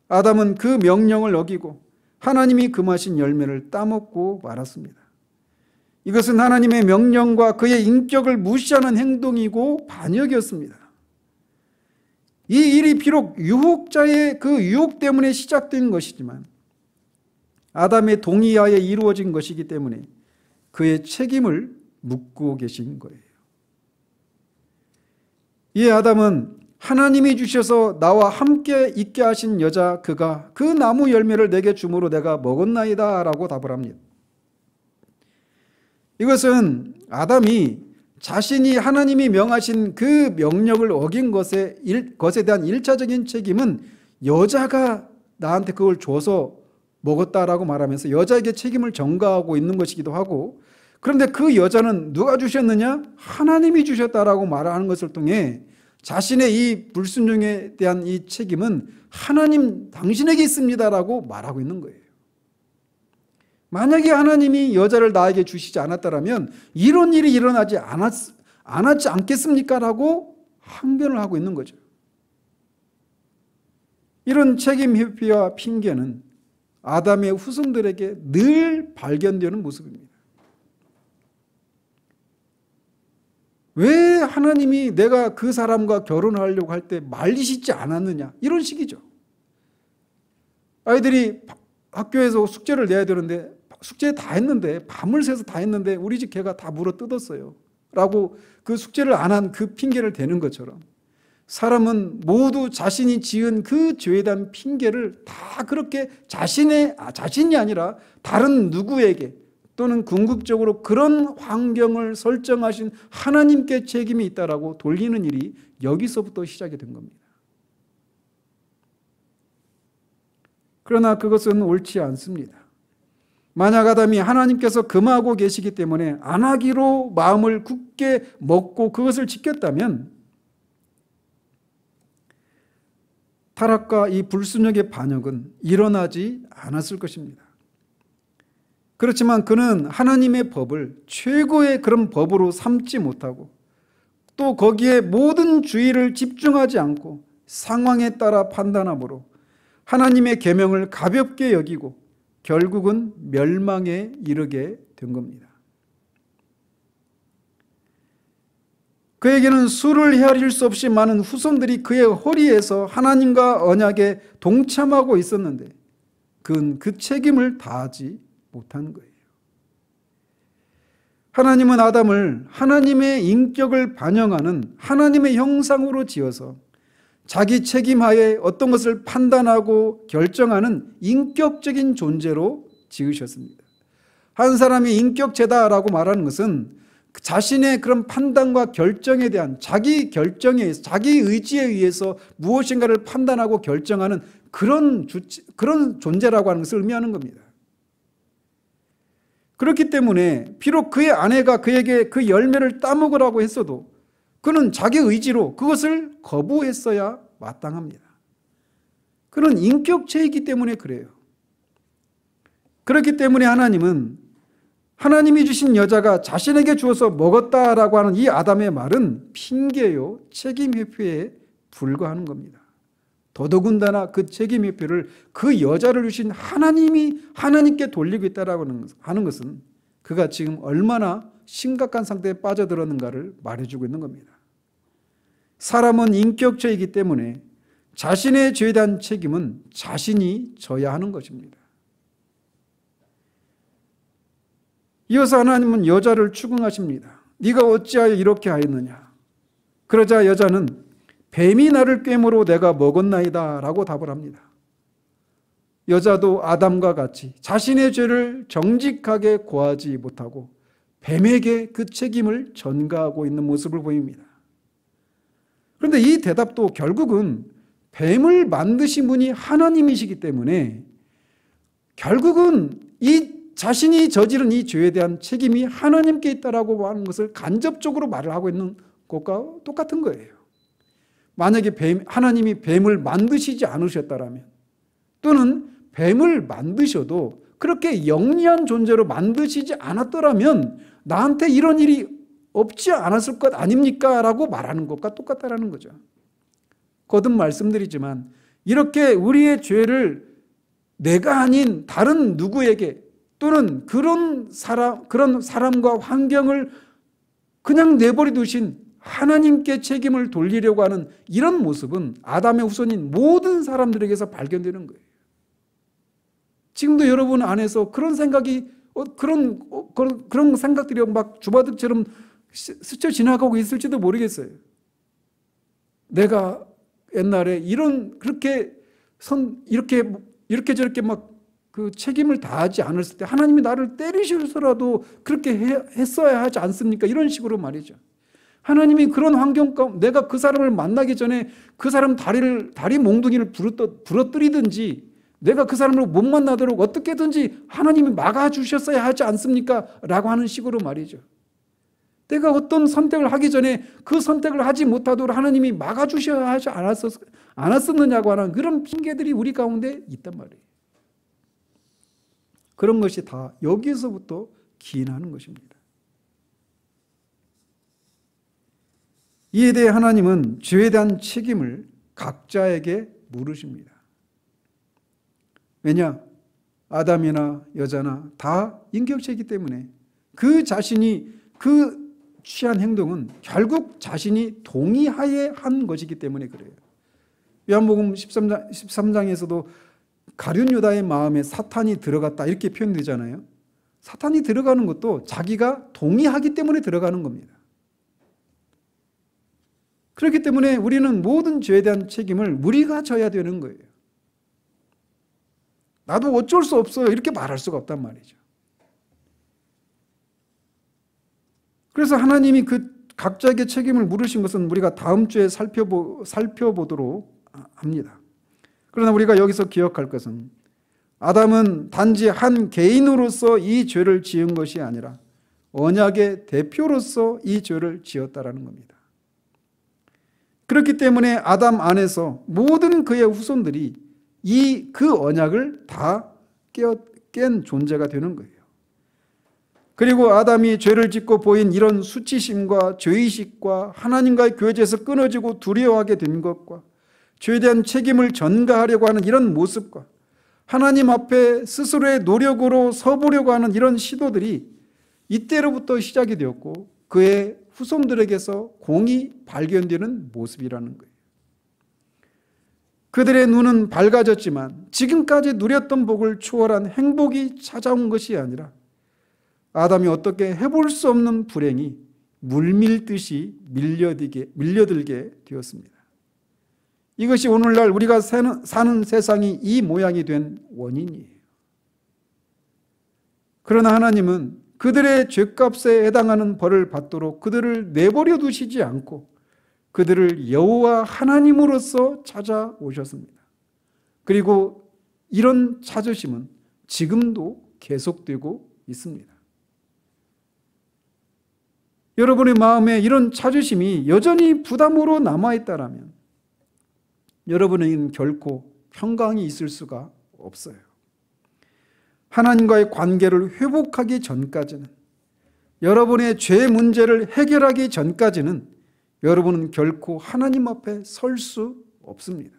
[SPEAKER 1] 아담은 그 명령을 어기고 하나님이 금하신 열매를 따먹고 말았습니다. 이것은 하나님의 명령과 그의 인격을 무시하는 행동이고 반역이었습니다. 이 일이 비록 유혹자의 그 유혹 때문에 시작된 것이지만 아담의 동의하에 이루어진 것이기 때문에 그의 책임을 묻고 계신 거예요. 이 아담은 하나님이 주셔서 나와 함께 있게 하신 여자 그가 그 나무 열매를 내게 주므로 내가 먹었나이다 라고 답을 합니다. 이것은 아담이 자신이 하나님이 명하신 그 명령을 어긴 것에 대한 1차적인 책임은 여자가 나한테 그걸 줘서 먹었다라고 말하면서 여자에게 책임을 전가하고 있는 것이기도 하고, 그런데 그 여자는 누가 주셨느냐? 하나님이 주셨다라고 말하는 것을 통해 자신의 이 불순종에 대한 이 책임은 하나님 당신에게 있습니다라고 말하고 있는 거예요. 만약에 하나님이 여자를 나에게 주시지 않았다면 이런 일이 일어나지 않았지 않겠습니까? 라고 항변을 하고 있는 거죠. 이런 책임 회피와 핑계는 아담의 후손들에게 늘 발견되는 모습입니다. 왜 하나님이 내가 그 사람과 결혼하려고 할 때 말리시지 않았느냐? 이런 식이죠. 아이들이 학교에서 숙제를 내야 되는데 숙제 다 했는데 밤을 새서 다 했는데 우리 집 개가 다 물어 뜯었어요 라고 그 숙제를 안 한 그 핑계를 대는 것처럼 사람은 모두 자신이 지은 그 죄에 대한 핑계를 다 그렇게 자신이 아니라 다른 누구에게 또는 궁극적으로 그런 환경을 설정하신 하나님께 책임이 있다라고 돌리는 일이 여기서부터 시작이 된 겁니다. 그러나 그것은 옳지 않습니다. 만약 아담이 하나님께서 금하고 계시기 때문에 안 하기로 마음을 굳게 먹고 그것을 지켰다면 타락과 이 불순종의 반역은 일어나지 않았을 것입니다. 그렇지만 그는 하나님의 법을 최고의 그런 법으로 삼지 못하고 또 거기에 모든 주의를 집중하지 않고 상황에 따라 판단함으로 하나님의 계명을 가볍게 여기고 결국은 멸망에 이르게 된 겁니다. 그에게는 수를 헤아릴 수 없이 많은 후손들이 그의 허리에서 하나님과 언약에 동참하고 있었는데 그는 그 책임을 다하지 못한 거예요. 하나님은 아담을 하나님의 인격을 반영하는 하나님의 형상으로 지어서 자기 책임하에 어떤 것을 판단하고 결정하는 인격적인 존재로 지으셨습니다. 한 사람이 인격체다라고 말하는 것은 자신의 그런 판단과 결정에 대한 자기 결정에 의해서 자기 의지에 의해서 무엇인가를 판단하고 결정하는 그런 존재라고 하는 것을 의미하는 겁니다. 그렇기 때문에 비록 그의 아내가 그에게 그 열매를 따먹으라고 했어도 그는 자기 의지로 그것을 거부했어야 마땅합니다. 그는 인격체이기 때문에 그래요. 그렇기 때문에 하나님은 하나님이 주신 여자가 자신에게 주어서 먹었다라고 하는 이 아담의 말은 핑계요, 책임 회피에 불과하는 겁니다. 더더군다나 그 책임 회피를 그 여자를 주신 하나님께 돌리고 있다라고 하는 것은 그가 지금 얼마나 심각한 상태에 빠져들었는가를 말해주고 있는 겁니다. 사람은 인격체이기 때문에 자신의 죄에 대한 책임은 자신이 져야 하는 것입니다. 이어서 하나님은 여자를 추궁하십니다. 네가 어찌하여 이렇게 하였느냐? 그러자 여자는 뱀이 나를 꿰므로 내가 먹었나이다 라고 답을 합니다. 여자도 아담과 같이 자신의 죄를 정직하게 고하지 못하고 뱀에게 그 책임을 전가하고 있는 모습을 보입니다. 그런데 이 대답도 결국은 뱀을 만드신 분이 하나님이시기 때문에 결국은 이 자신이 저지른 이 죄에 대한 책임이 하나님께 있다라고 하는 것을 간접적으로 말을 하고 있는 것과 똑같은 거예요. 만약에 하나님이 뱀을 만드시지 않으셨다라면 또는 뱀을 만드셔도 그렇게 영리한 존재로 만드시지 않았더라면 나한테 이런 일이 없지 않았을 것 아닙니까? 라고 말하는 것과 똑같다라는 거죠. 거듭 말씀드리지만 이렇게 우리의 죄를 내가 아닌 다른 누구에게 또는 그런 사람과 환경을 그냥 내버려 두신 하나님께 책임을 돌리려고 하는 이런 모습은 아담의 후손인 모든 사람들에게서 발견되는 거예요. 지금도 여러분 안에서 그런 생각이 그런 생각들이 막 주마등처럼 스쳐 지나가고 있을지도 모르겠어요. 내가 옛날에 이렇게 저렇게 막 그 책임을 다하지 않았을 때 하나님이 나를 때리셔서라도 그렇게 했어야 하지 않습니까? 이런 식으로 말이죠. 하나님이 그런 환경 가운데 내가 그 사람을 만나기 전에 그 사람 다리 몽둥이를 부러뜨리든지 내가 그 사람을 못 만나도록 어떻게든지 하나님이 막아주셨어야 하지 않습니까? 라고 하는 식으로 말이죠. 내가 어떤 선택을 하기 전에 그 선택을 하지 못하도록 하나님이 막아주셔야 하지 않았었느냐고 하는 그런 핑계들이 우리 가운데 있단 말이에요. 그런 것이 다 여기서부터 기인하는 것입니다. 이에 대해 하나님은 죄에 대한 책임을 각자에게 물으십니다. 왜냐? 아담이나 여자나 다 인격체이기 때문에 그 자신이 그 취한 행동은 결국 자신이 동의하에 한 것이기 때문에 그래요. 요한복음 13장에서도 가룟 유다의 마음에 사탄이 들어갔다 이렇게 표현되잖아요. 사탄이 들어가는 것도 자기가 동의하기 때문에 들어가는 겁니다. 그렇기 때문에 우리는 모든 죄에 대한 책임을 우리가 져야 되는 거예요. 나도 어쩔 수 없어요 이렇게 말할 수가 없단 말이죠. 그래서 하나님이 그 각자에게 책임을 물으신 것은 우리가 다음 주에 살펴보도록 합니다. 그러나 우리가 여기서 기억할 것은 아담은 단지 한 개인으로서 이 죄를 지은 것이 아니라 언약의 대표로서 이 죄를 지었다라는 겁니다. 그렇기 때문에 아담 안에서 모든 그의 후손들이 그 언약을 다 깬 존재가 되는 거예요. 그리고 아담이 죄를 짓고 보인 이런 수치심과 죄의식과 하나님과의 교제에서 끊어지고 두려워하게 된 것과 죄에 대한 책임을 전가하려고 하는 이런 모습과 하나님 앞에 스스로의 노력으로 서보려고 하는 이런 시도들이 이때로부터 시작이 되었고 그의 후손들에게서 공히 발견되는 모습이라는 거예요. 그들의 눈은 밝아졌지만 지금까지 누렸던 복을 초월한 행복이 찾아온 것이 아니라 아담이 어떻게 해볼 수 없는 불행이 물밀듯이 밀려들게 되었습니다. 이것이 오늘날 우리가 사는 세상이 이 모양이 된 원인이에요. 그러나 하나님은 그들의 죄값에 해당하는 벌을 받도록 그들을 내버려 두시지 않고 그들을 여호와 하나님으로서 찾아오셨습니다. 그리고 이런 찾으심은 지금도 계속되고 있습니다. 여러분의 마음에 이런 찾으심이 여전히 부담으로 남아있다라면 여러분에게는 결코 평강이 있을 수가 없어요. 하나님과의 관계를 회복하기 전까지는, 여러분의 죄 문제를 해결하기 전까지는 여러분은 결코 하나님 앞에 설 수 없습니다.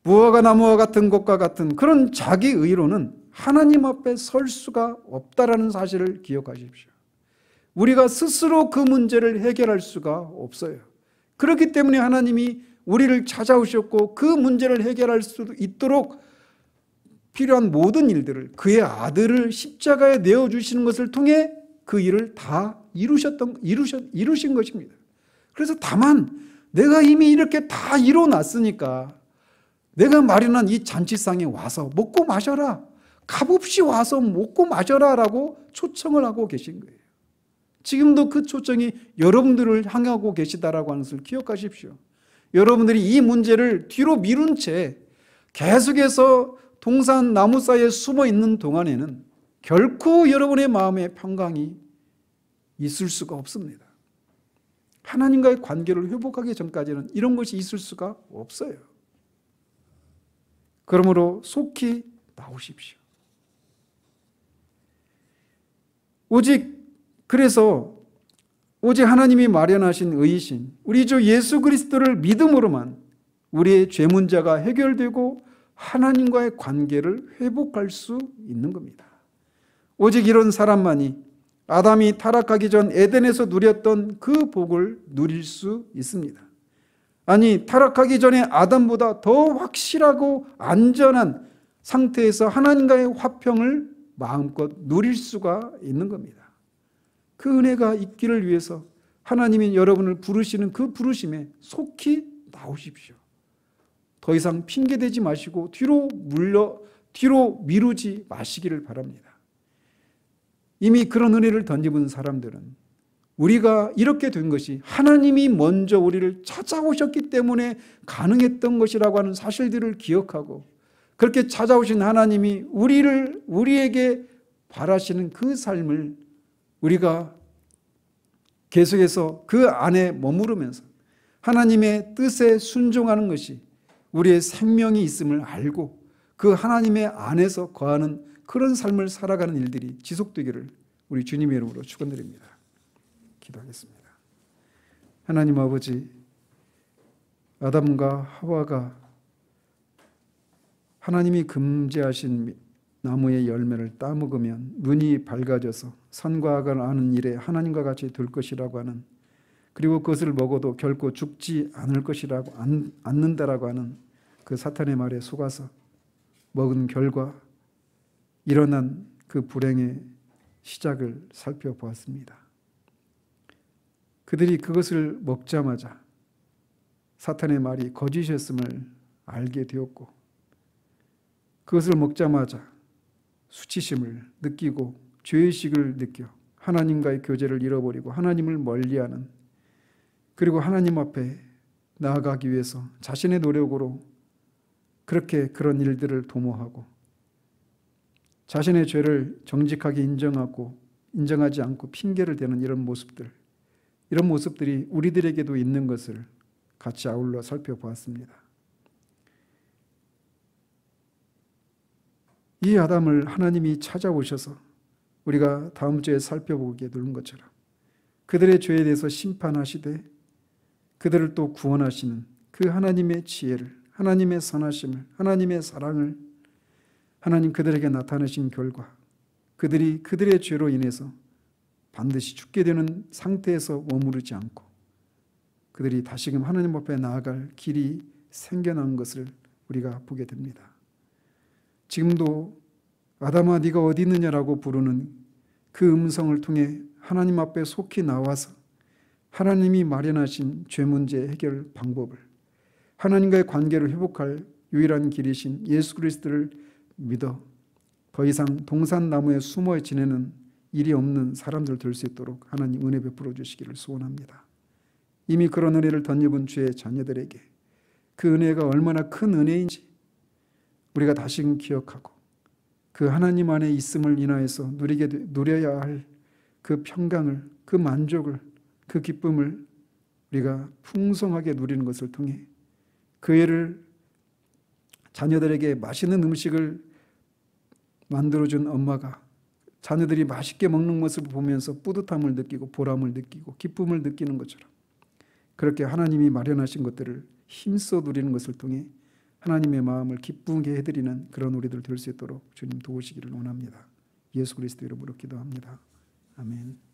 [SPEAKER 1] 무화과 나무와 같은 것과 같은 그런 자기 의로는 하나님 앞에 설 수가 없다라는 사실을 기억하십시오. 우리가 스스로 그 문제를 해결할 수가 없어요. 그렇기 때문에 하나님이 우리를 찾아오셨고 그 문제를 해결할 수 있도록 필요한 모든 일들을, 그의 아들을 십자가에 내어주시는 것을 통해 그 일을 다 이루신 것입니다. 그래서 다만 내가 이미 이렇게 다 이뤄놨으니까 내가 마련한 이 잔치상에 와서 먹고 마셔라, 값없이 와서 먹고 마셔라 라고 초청을 하고 계신 거예요. 지금도 그 초청이 여러분들을 향하고 계시다라고 하는 것을 기억하십시오. 여러분들이 이 문제를 뒤로 미룬 채 계속해서 동산 나무 사이에 숨어 있는 동안에는 결코 여러분의 마음에 평강이 있을 수가 없습니다. 하나님과의 관계를 회복하기 전까지는 이런 것이 있을 수가 없어요. 그러므로 속히 나오십시오. 오직 하나님이 마련하신 의이신 우리 주 예수 그리스도를 믿음으로만 우리의 죄 문제가 해결되고 하나님과의 관계를 회복할 수 있는 겁니다. 오직 이런 사람만이 아담이 타락하기 전 에덴에서 누렸던 그 복을 누릴 수 있습니다. 아니, 타락하기 전에 아담보다 더 확실하고 안전한 상태에서 하나님과의 화평을 마음껏 누릴 수가 있는 겁니다. 그 은혜가 있기를 위해서 하나님이 여러분을 부르시는 그 부르심에 속히 나오십시오. 더 이상 핑계대지 마시고 뒤로 미루지 마시기를 바랍니다. 이미 그런 은혜를 덧입은 사람들은 우리가 이렇게 된 것이 하나님이 먼저 우리를 찾아오셨기 때문에 가능했던 것이라고 하는 사실들을 기억하고, 그렇게 찾아오신 하나님이 우리에게 바라시는 그 삶을 우리가 계속해서 그 안에 머무르면서 하나님의 뜻에 순종하는 것이 우리의 생명이 있음을 알고 그 하나님의 안에서 거하는 그런 삶을 살아가는 일들이 지속되기를 우리 주님의 이름으로 축원드립니다. 기도하겠습니다. 하나님 아버지, 아담과 하와가 하나님이 금지하신 나무의 열매를 따먹으면 눈이 밝아져서 선과 악을 아는 일에 하나님과 같이 될 것이라고 하는, 그리고 그것을 먹어도 결코 죽지 않을 것이라고 않는다라고 하는 그 사탄의 말에 속아서 먹은 결과 일어난 그 불행의 시작을 살펴보았습니다. 그들이 그것을 먹자마자 사탄의 말이 거짓이었음을 알게 되었고, 그것을 먹자마자 수치심을 느끼고 죄의식을 느껴 하나님과의 교제를 잃어버리고 하나님을 멀리하는, 그리고 하나님 앞에 나아가기 위해서 자신의 노력으로 그렇게 그런 일들을 도모하고 자신의 죄를 정직하게 인정하지 않고 핑계를 대는 이런 모습들이 우리들에게도 있는 것을 같이 아울러 살펴보았습니다. 이 아담을 하나님이 찾아오셔서 우리가 다음 주에 살펴보게 되는 것처럼 그들의 죄에 대해서 심판하시되 그들을 또 구원하시는 그 하나님의 지혜를, 하나님의 선하심을, 하나님의 사랑을 하나님 그들에게 나타내신 결과 그들이 그들의 죄로 인해서 반드시 죽게 되는 상태에서 머무르지 않고 그들이 다시금 하나님 앞에 나아갈 길이 생겨난 것을 우리가 보게 됩니다. 지금도 아담아 네가 어디 있느냐라고 부르는 그 음성을 통해 하나님 앞에 속히 나와서 하나님이 마련하신 죄 문제 해결 방법을, 하나님과의 관계를 회복할 유일한 길이신 예수 그리스도를 믿어 더 이상 동산나무에 숨어 지내는 일이 없는 사람들 될 수 있도록 하나님 은혜 베풀어 주시기를 소원합니다. 이미 그런 은혜를 덧입은 주의 자녀들에게 그 은혜가 얼마나 큰 은혜인지 우리가 다시금 기억하고 그 하나님 안에 있음을 인하여서 누려야 할 그 평강을, 그 만족을, 그 기쁨을 우리가 풍성하게 누리는 것을 통해 그 애를 자녀들에게 맛있는 음식을 만들어준 엄마가 자녀들이 맛있게 먹는 모습을 보면서 뿌듯함을 느끼고 보람을 느끼고 기쁨을 느끼는 것처럼 그렇게 하나님이 마련하신 것들을 힘써 누리는 것을 통해 하나님의 마음을 기쁘게 해드리는 그런 우리들 될 수 있도록 주님 도우시기를 원합니다. 예수 그리스도 이름으로 기도합니다. 아멘.